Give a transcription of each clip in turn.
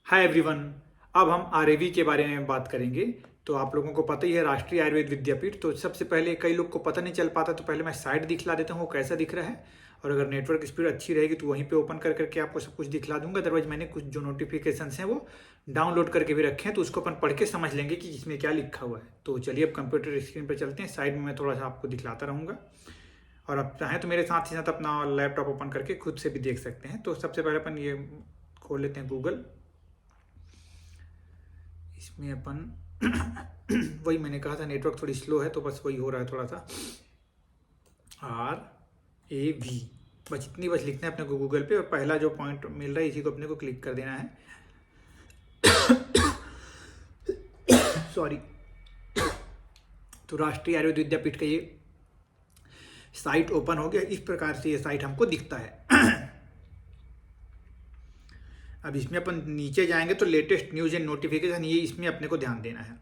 Hi everyone. अब हम आरएवी के बारे में बात करेंगे। तो आप लोगों को पता ही है राष्ट्रीय आयुर्वेद विद्यापीठ। तो सबसे पहले कई लोग को पता नहीं चल पाता, तो पहले मैं साइट दिखला देता हूँ वो कैसा दिख रहा है। और अगर नेटवर्क स्पीड अच्छी रहेगी तो वहीं पे ओपन कर करके आपको सब कुछ दिखला दूंगा। अदरवाइज मैंने कुछ जो नोटिफिकेशन हैं वो डाउनलोड करके भी रखे हैं, तो उसको अपन पढ़ के समझ लेंगे कि इसमें क्या लिखा हुआ है। तो चलिए अब कंप्यूटर स्क्रीन पर चलते हैं। साइड में मैं थोड़ा सा आपको दिखलाता रहूँगा, और आप चाहें तो मेरे साथ ही साथ अपना लैपटॉप ओपन करके खुद से भी देख सकते हैं। तो सबसे पहले अपन ये खोल लेते हैं गूगल। इसमें अपन वही मैंने कहा था नेटवर्क थोड़ी स्लो है, तो बस वही हो रहा है थोड़ा सा। RAV बस इतनी बस लिखना है अपने को गूगल पे, और पहला जो पॉइंट मिल रहा है इसी को अपने को क्लिक कर देना है। सॉरी। तो राष्ट्रीय आयुर्वेद विद्यापीठ का ये साइट ओपन हो गया। इस प्रकार से ये साइट हमको दिखता है। अब इसमें अपन नीचे जाएंगे तो लेटेस्ट न्यूज एंड नोटिफिकेशन, ये इसमें अपने को ध्यान देना है।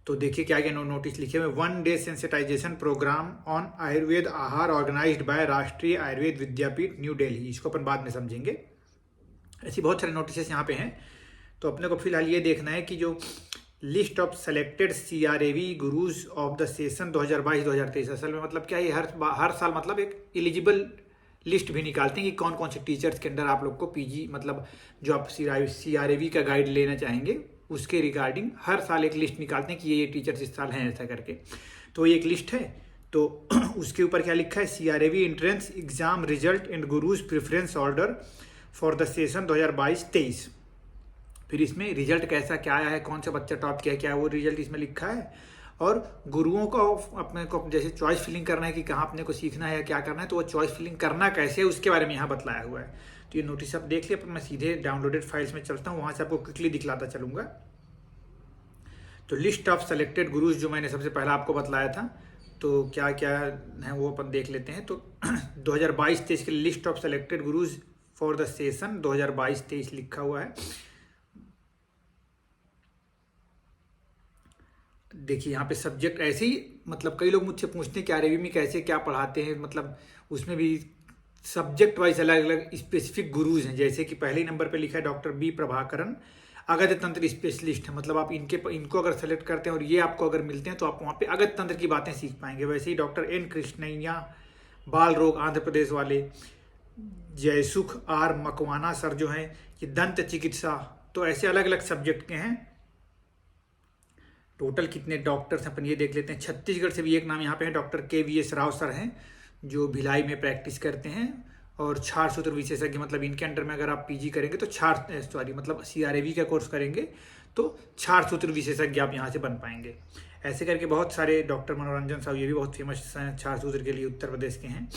तो देखिए क्या क्या नोटिस लिखे हुए। 1 day sensitisation programme on Ayurveda aahar organised bye राष्ट्रीय आयुर्वेद विद्यापीठ न्यू दिल्ली। इसको अपन बाद में समझेंगे। ऐसी बहुत सारे नोटिस यहाँ पे हैं। तो अपने को फिलहाल ये देखना है कि जो list of selected CRAV gurus of the session 2022-2023, असल में मतलब क्या है, हर साल मतलब एक एलिजिबल लिस्ट भी निकालते हैं कि कौन कौन से टीचर्स के अंदर आप लोग को PG मतलब जो आप CRAV का गाइड लेना चाहेंगे उसके रिगार्डिंग हर साल एक लिस्ट निकालते हैं कि ये टीचर्स इस साल हैं, ऐसा करके। तो ये एक लिस्ट है। तो उसके ऊपर क्या लिखा है, CRAV entrance exam result and gurus preference order for the session 2022-23। फिर इसमें रिजल्ट कैसा क्या आया है, कौन सा बच्चा टॉप किया, क्या वो रिजल्ट इसमें लिखा है। और गुरुओं को अपने को जैसे चॉइस फिलिंग करना है कि कहाँ अपने को सीखना है या क्या करना है, तो वो चॉइस फिलिंग करना कैसे है उसके बारे में यहाँ बतलाया हुआ है। तो ये नोटिस आप देख लिया। पर मैं सीधे डाउनलोडेड फाइल्स में चलता हूँ, वहाँ से आपको क्विकली दिखलाता चलूँगा। तो लिस्ट ऑफ सेलेक्टेड गुरुज जो मैंने सबसे पहला आपको बतलाया था, तो क्या क्या है वो अपन देख लेते हैं। तो 2022-23 के list of selected gurus for the session 2022-23 लिखा हुआ है। देखिए यहाँ पे सब्जेक्ट ऐसे ही, मतलब कई लोग मुझसे पूछते हैं कि आरएवी में कैसे क्या पढ़ाते हैं, मतलब उसमें भी सब्जेक्ट वाइज अलग अलग स्पेसिफिक गुरुज हैं। जैसे कि पहले नंबर पे लिखा है डॉक्टर B प्रभाकरन, अगध तंत्र स्पेशलिस्ट है। मतलब आप इनको अगर सेलेक्ट करते हैं और ये आपको अगर मिलते हैं तो आप वहाँ पे अगध तंत्र की बातें सीख पाएंगे। वैसे ही डॉक्टर N कृष्णैया, बाल रोग, आंध्र प्रदेश वाले। जयसुख R मकवाना सर जो हैं ये दंत चिकित्सा। तो ऐसे अलग अलग सब्जेक्ट के हैं। टोटल कितने डॉक्टर्स हैं अपन ये देख लेते हैं। छत्तीसगढ़ से भी एक नाम यहाँ पे है, डॉक्टर KVS राव सर हैं जो भिलाई में प्रैक्टिस करते हैं। और छार सूत्र विशेषज्ञ, मतलब इनके अंडर में अगर आप PG करेंगे तो मतलब CRAV का कोर्स करेंगे तो छार सूत्र विशेषज्ञ आप यहाँ से बन पाएंगे। ऐसे करके बहुत सारे डॉक्टर मनोरंजन साहब, ये भी बहुत फेमस हैं छार सूत्र के लिए, उत्तर प्रदेश के हैं।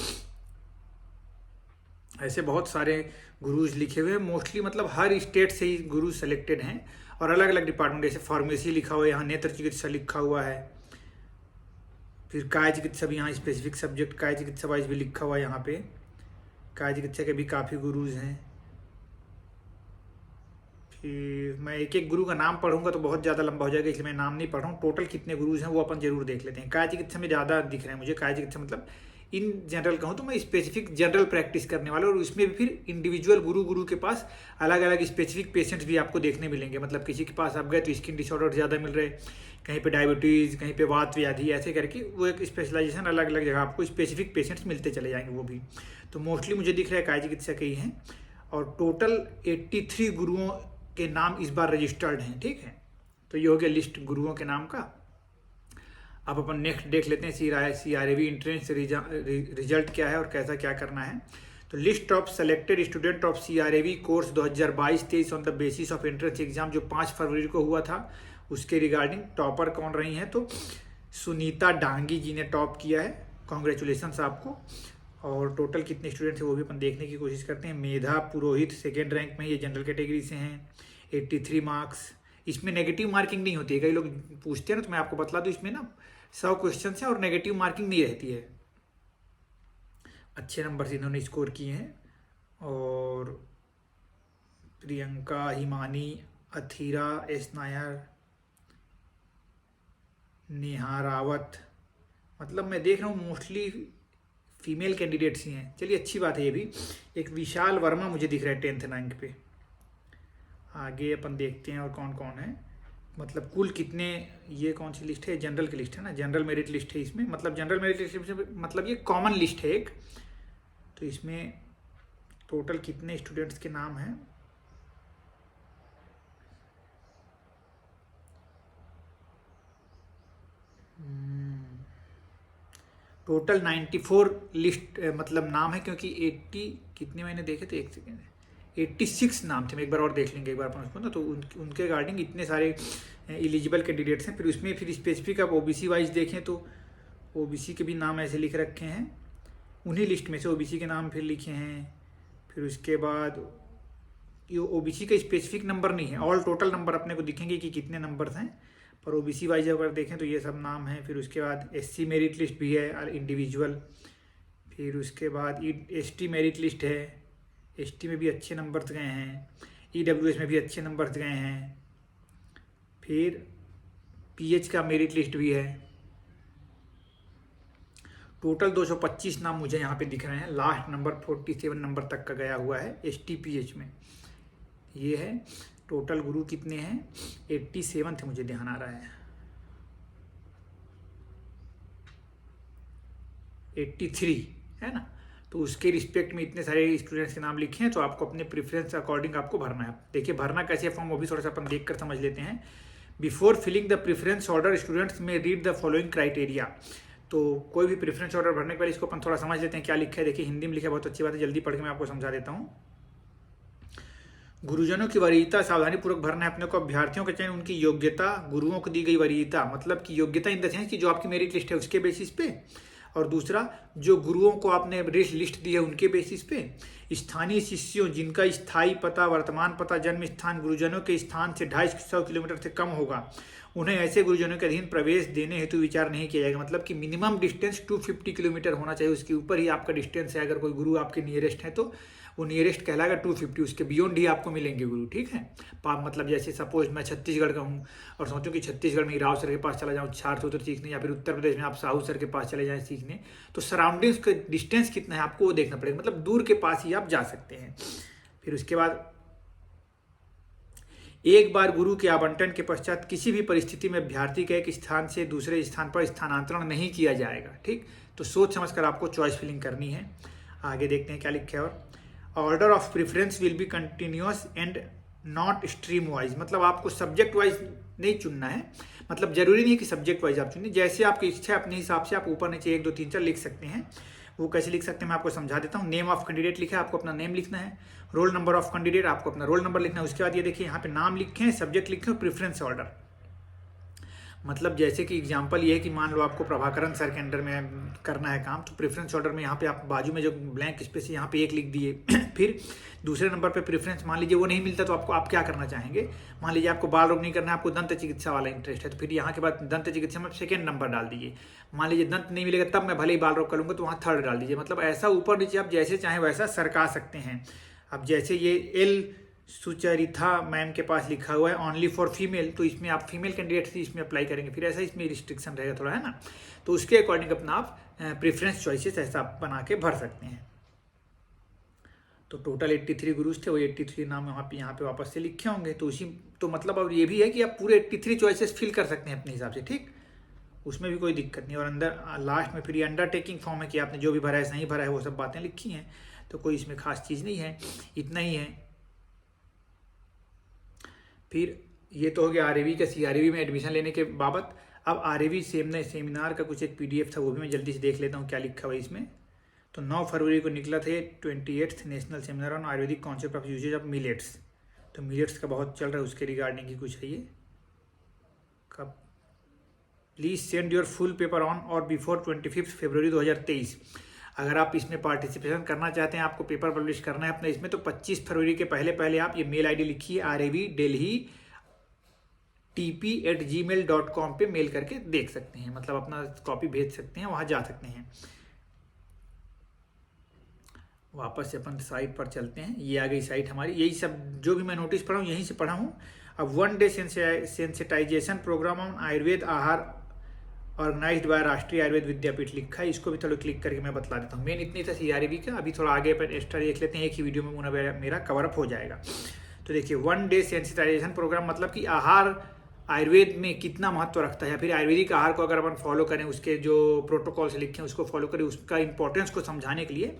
ऐसे बहुत सारे गुरुज लिखे हुए हैं। मोस्टली मतलब हर स्टेट से ही गुरु सेलेक्टेड हैं, और अलग अलग डिपार्टमेंट, जैसे फार्मेसी लिखा हुआ है यहाँ, नेत्र चिकित्सा लिखा हुआ है। फिर काय चिकित्सा भी यहाँ स्पेसिफिक सब्जेक्ट काय चिकित्सा वाइज भी लिखा हुआ है यहाँ पे। काय चिकित्सा के भी काफ़ी गुरुज हैं। फिर मैं एक एक गुरु का नाम पढ़ूंगा तो बहुत ज़्यादा लंबा हो जाएगा, इसलिए मैं नाम नहीं पढ़ रहा हूँ। टोटल कितने गुरुज हैं वो अपन जरूर देख लेते हैं। काय चिकित्सा में ज़्यादा दिख रहे हैं मुझे। काय चिकित्सा मतलब इन जनरल कहूँ तो मैं स्पेसिफिक जनरल प्रैक्टिस करने वाला, और उसमें भी फिर इंडिविजुअल गुरु के पास अलग अलग स्पेसिफिक पेशेंट्स भी आपको देखने मिलेंगे। मतलब किसी के पास आप गए तो स्किन डिसऑर्डर ज़्यादा मिल रहे, कहीं पे डायबिटीज़, कहीं पे वात व्याधि, ऐसे करके वो एक स्पेशलाइजेशन अलग अलग जगह आपको स्पेसिफिक पेशेंट्स मिलते चले जाएंगे वो भी। तो मोस्टली मुझे दिख रहा है काय चिकित्सा के ही हैं। और टोटल 83 गुरुओं के नाम इस बार रजिस्टर्ड हैं। ठीक है, तो ये हो गया लिस्ट गुरुओं के नाम का। अब अपन नेक्स्ट देख लेते हैं CRAV एंट्रेंस रिजल्ट क्या है और कैसा क्या करना है। तो list of selected student of CRAV course 2022-23 on the basis of entrance exam जो 5 फरवरी को हुआ था, उसके रिगार्डिंग टॉपर कौन रही हैं। तो सुनीता डांगी जी ने टॉप किया है, कॉन्ग्रेचुलेसन्स आपको। और टोटल कितने स्टूडेंट थे वो भी अपन देखने की कोशिश करते हैं। मेधा पुरोहित सेकेंड रैंक में, ये जनरल कैटेगरी से हैं, 83 मार्क्स। इसमें नेगेटिव मार्किंग नहीं होती है, कई लोग पूछते हैं ना, तो मैं आपको बतला दूँ इसमें ना 100 क्वेश्चन है और नेगेटिव मार्किंग नहीं रहती है। अच्छे नंबर से इन्होंने स्कोर किए हैं। और प्रियंका, हिमानी, अथीरा, एस नायर, नेहा रावत, मतलब मैं देख रहा हूँ मोस्टली फीमेल कैंडिडेट्स ही हैं। चलिए अच्छी बात है ये भी। एक विशाल वर्मा मुझे दिख रहा है 10th रैंक पे। आगे अपन देखते हैं और कौन कौन है, मतलब कुल कितने, ये कौन सी लिस्ट है, जनरल की लिस्ट है ना, जनरल मेरिट लिस्ट है इसमें, मतलब जनरल मेरिट लिस्ट मतलब ये कॉमन लिस्ट है एक। तो इसमें टोटल कितने स्टूडेंट्स के नाम हैं, टोटल 94 लिस्ट मतलब नाम है, क्योंकि 80 कितने मैंने देखे थे, एक सेकेंड, 86 नाम थे, मैं एक बार और देख लेंगे एक बार अपन उसको ना, तो उनके रिगार्डिंग इतने सारे एलिजिबल कैंडिडेट्स हैं। फिर उसमें फिर स्पेसिफिक आप ओबीसी वाइज देखें तो ओबीसी के भी नाम ऐसे लिख रखे हैं, उन्हीं लिस्ट में से ओबीसी के नाम फिर लिखे हैं। फिर उसके बाद ये ओबीसी का स्पेसिफिक नंबर नहीं है, ऑल टोटल नंबर अपने को दिखेंगे कि कितने नंबर्स हैं, पर ओबीसी वाइज अगर देखें तो ये सब नाम हैं। फिर उसके बाद एससी मेरिट लिस्ट भी है इंडिविजुअल। फिर उसके बाद एसटी मेरिट लिस्ट है, एसटी में भी अच्छे नंबर्स गए हैं, ईडब्ल्यूएस में भी अच्छे नंबर्स गए हैं। फिर पीएच का मेरिट लिस्ट भी है। टोटल 225 नाम मुझे यहाँ पे दिख रहे हैं, लास्ट नंबर 47 नंबर तक का गया हुआ है एसटी पीएच में, ये है। टोटल गुरु कितने हैं, 87 थे मुझे ध्यान आ रहा है, 83 है ना। तो उसके रिस्पेक्ट में इतने सारे स्टूडेंट्स के नाम लिखे हैं, तो आपको अपने प्रेफरेंस अकॉर्डिंग आपको भरना है। देखिए भरना कैसे फॉर्म वो भी थोड़ा सा अपन देख कर समझ लेते हैं। Before filling the preference order students में रीड द फॉलोइंग क्राइटेरिया। तो कोई भी प्रेफरेंस ऑर्डर भरने के पहले इसको अपन थोड़ा समझ लेते हैं क्या लिखा है। देखिए हिंदी में लिखा है, बहुत अच्छी बात है, जल्दी पढ़ के मैं आपको समझा देता हूँ। गुरुजनों की वरीयता सावधानी पूर्वक भरना है अपने को। अभ्यर्थियों का चयन उनकी योग्यता, गुरुओं को दी गई वरीयता मतलब कि योग्यता इन द सेंस कि जो आपकी मेरिट लिस्ट है उसके बेसिस पे, और दूसरा जो गुरुओं को आपने लिस्ट दी है उनके बेसिस पे। स्थानीय शिष्यों जिनका स्थायी पता, वर्तमान पता, जन्म स्थान गुरुजनों के स्थान से 250 किलोमीटर से कम होगा, उन्हें ऐसे गुरुजनों के अधीन प्रवेश देने हेतु विचार नहीं किया जाएगा। मतलब कि मिनिमम डिस्टेंस 250 किलोमीटर होना चाहिए, उसके ऊपर ही आपका डिस्टेंस है। अगर कोई गुरु आपके नियरेस्ट है तो वो नियरेस्ट कहलाएगा 250, उसके बियॉन्ड ही आपको मिलेंगे गुरु, ठीक है। मतलब जैसे सपोज मैं छत्तीसगढ़ का हूँ और सोचूं कि छत्तीसगढ़ में राव सर के पास चला जाऊँ चार सूत्र सीखने, या फिर उत्तर प्रदेश में आप साहू सर के पास चले जाएं सीखने, तो सराउंडिंग्स का डिस्टेंस कितना है आपको वो देखना पड़ेगा, मतलब दूर के पास ही आप जा सकते हैं। फिर उसके बाद एक बार गुरु के आवंटन के पश्चात किसी भी परिस्थिति में अभ्यर्थी के एक स्थान से दूसरे स्थान पर स्थानांतरण नहीं किया जाएगा, ठीक। तो सोच समझकर आपको चॉइस फिलिंग करनी है। आगे देखते हैं क्या लिखा है। और order of preference will be continuous and not stream wise, मतलब आपको सब्जेक्ट वाइज नहीं चुनना है, मतलब जरूरी नहीं कि सब्जेक्ट वाइज आप चुनिए, जैसे आपकी इच्छा है अपने हिसाब से आप ऊपर नीचे 1 2 3 4 लिख सकते हैं। वो कैसे लिख सकते हैं मैं आपको समझा देता हूँ। नेम ऑफ कैंडिडेट लिखा है, आपको अपना नेम लिखना है। रोल नंबर ऑफ कैंडिडेट, आपको अपना रोल नंबर लिखना है। उसके बाद ये देखिए यहाँ पे नाम लिखे हैं, सब्जेक्ट लिखे हैं, प्रेफरेंस ऑर्डर, मतलब जैसे कि एग्जांपल ये है कि मान लो आपको प्रभाकरण सर के अंडर में करना है काम, तो प्रेफरेंस ऑर्डर में यहाँ पे आप बाजू में जो ब्लैंक स्पेस है यहाँ पे 1 लिख दिए। फिर दूसरे नंबर पे प्रेफरेंस मान लीजिए वो नहीं मिलता, तो आपको आप क्या करना चाहेंगे, मान लीजिए आपको बाल रोग नहीं करना है, आपको दंत चिकित्सा वाला इंटरेस्ट है, तो फिर यहाँ के बाद दंत चिकित्सा में 2nd नंबर डाल दीजिए। मान लीजिए दंत नहीं मिलेगा तब मैं भले ही बाल रोग कर लूँगा, तो वहाँ 3rd डाल दीजिए। मतलब ऐसा ऊपर नीचे आप जैसे चाहें वैसा सरका सकते हैं। अब जैसे ये एल सुचरिता मैम के पास लिखा हुआ है ओनली फॉर फीमेल, तो इसमें आप फीमेल कैंडिडेट से इसमें अप्लाई करेंगे, फिर ऐसा इसमें रिस्ट्रिक्शन रहेगा थोड़ा, है ना। तो उसके अकॉर्डिंग अपना आप प्रेफरेंस चॉइसेस ऐसा आप बना के भर सकते हैं। तो टोटल 83 गुरुज थे, वो 83 नाम यहाँ पे वापस से लिखे होंगे, तो उसी तो मतलब अब ये भी है कि आप पूरे 83 चॉइसेस फिल कर सकते हैं अपने हिसाब से, ठीक, उसमें भी कोई दिक्कत नहीं। और अंदर लास्ट में फिर ये अंडरटेकिंग फॉर्म है कि आपने जो भी भरा है सही भरा है, वो सब बातें लिखी हैं, तो कोई इसमें खास चीज़ नहीं है, इतना ही है। फिर ये तो हो गया आरएवी का, सीआरएवी में एडमिशन लेने के बाबत। अब आरएवी सेमिनार का कुछ एक पीडीएफ था, वो भी मैं जल्दी से देख लेता हूँ क्या लिखा हुआ है इसमें। तो 9 फरवरी को निकला था 28th national seminar on Ayurvedic concept of uses of millets. तो मिलेट्स का बहुत चल रहा है, उसके रिगार्डिंग ही कुछ है ये। कब please send your full paper on और बिफोर 25 फरवरी 2023। अगर आप इसमें पार्टिसिपेशन करना चाहते हैं, आपको पेपर पब्लिश करना है अपने इसमें, तो 25 फरवरी के पहले आप ये मेल आईडी लिखिए revdelhi@gmail.com पे मेल करके देख सकते हैं, मतलब अपना कॉपी भेज सकते हैं, वहाँ जा सकते हैं। वापस से अपन साइट पर चलते हैं, ये आ गई साइट हमारी। यही सब जो भी मैं नोटिस पढ़ा हूँ यहीं से पढ़ा हूँ। अब 1 day sensitisation programme on Ayurveda aahar organised bye राष्ट्रीय आयुर्वेद विद्यापीठ लिखा है, इसको भी थोड़ा क्लिक करके मैं बता देता हूँ। मेन इतनी था सीआरएवी का, अभी थोड़ा आगे पर एक्स्ट्रा देख लेते हैं, एक ही वीडियो में मेरा कवरअप हो जाएगा। तो देखिए 1 डे सेंसिटाइजेशन प्रोग्राम मतलब कि आहार आयुर्वेद में कितना महत्व रखता है, या फिर आयुर्वेदिक आहार को अगर अपन फॉलो करें, उसके जो प्रोटोकॉल्स लिखे हैं उसको फॉलो करें, उसका इंपॉर्टेंस को समझाने के लिए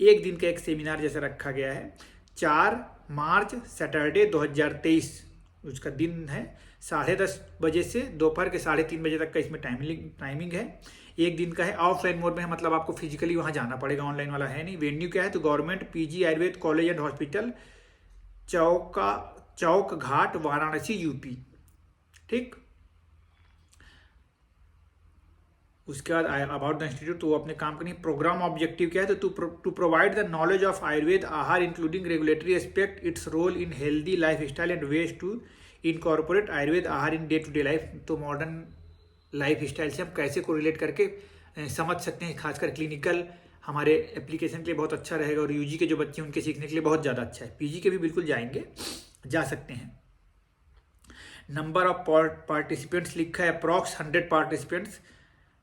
1 दिन का एक सेमिनार जैसा रखा गया है। 4 मार्च सैटरडे 2023 उसका दिन है, 10:30 बजे से दोपहर के 3:30 बजे तक का इसमें टाइमिंग है। 1 दिन का है, ऑफलाइन मोड में है, मतलब आपको फिजिकली वहाँ जाना पड़ेगा, ऑनलाइन वाला है नहीं। वेन्यू क्या है, तो government PG Ayurveda college and hospital, Chowk Ghat, Varanasi, UP. ठीक, उसके बाद अबाउट द इंस्टीट्यूट, तो वो अपने काम करनी। प्रोग्राम ऑब्जेक्टिव क्या है, तो to provide the knowledge of Ayurveda aahar including regulatory aspect, its role in healthy life style and ways to incorporate Ayurveda aahar in day to day life. तो मॉडर्न लाइफ स्टाइल से हम कैसे कोरिलेट करके समझ सकते हैं, खासकर क्लिनिकल हमारे एप्लीकेशन के लिए बहुत अच्छा रहेगा, और यूजी के जो बच्चे हैं उनके सीखने के लिए बहुत ज़्यादा अच्छा है। पीजी के भी बिल्कुल जाएंगे, जा सकते हैं। नंबर ऑफ पार्टिसिपेंट्स लिखा है approx 100 participants.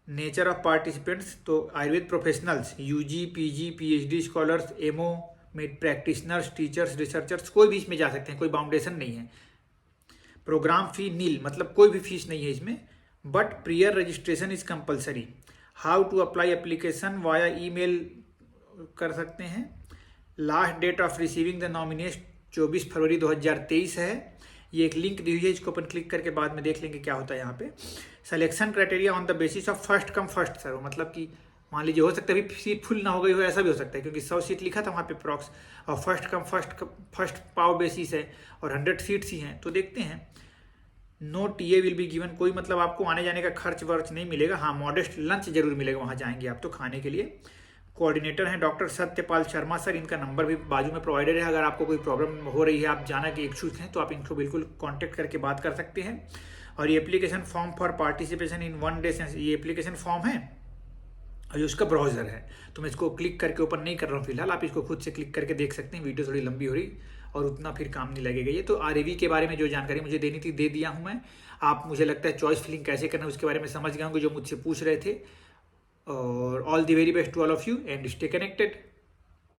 Nature of participants, तो Ayurveda professionals, UG, PG, PhD scholars, MO में प्रैक्टिशनर्स, टीचर्स, रिसर्चर्स, कोई भी इसमें जा सकते हैं, कोई बाउंडेशन नहीं है। प्रोग्राम फी नील, मतलब कोई भी फीस नहीं है इसमें, but prior registration is compulsory. How to apply application, via email कर सकते हैं। Last date of receiving the nomination 24 February 2023 है। ये एक लिंक दी हुई है, इसको अपन क्लिक करके बाद में देख लेंगे क्या होता है यहाँ पे। Selection criteria on the basis of first come first serve, मतलब कि मान लीजिए हो सकता है अभी सीट फुल ना हो गई हो, ऐसा भी हो सकता है, क्योंकि 100 सीट लिखा था वहाँ पे प्रॉक्स, और फर्स्ट कम फर्स्ट पाव बेसिस है, और 100 सीट्स ही हैं। तो देखते हैं। No TA will be given, कोई मतलब आपको आने जाने का खर्च वर्च नहीं मिलेगा। हाँ, मॉडेस्ट लंच जरूर मिलेगा, वहाँ जाएंगे आप तो खाने के लिए। कोऑर्डिनेटर हैं डॉक्टर सत्यपाल शर्मा सर, इनका नंबर भी बाजू में प्रोवाइडेड है। अगर आपको कोई प्रॉब्लम हो रही है, आप जाना के इच्छुक हैं, तो आप इनको बिल्कुल कांटेक्ट करके बात कर सकते हैं। और ये application form for participation in 1 day, ये एप्लीकेशन फॉर्म है और ये उसका ब्राउजर है, तो मैं इसको क्लिक करके ओपन नहीं कर रहा हूँ फिलहाल, आप इसको खुद से क्लिक करके देख सकते हैं। वीडियो थोड़ी लंबी हो रही और उतना फिर काम नहीं लगेगा। ये तो आरएवी के बारे में जो जानकारी मुझे देनी थी दे दिया हूँ मैं। आप, मुझे लगता है चॉइस फिलिंग कैसे करना है उसके बारे में समझ गए होंगे जो मुझसे पूछ रहे थे। और all the very best to all of you and stay connected.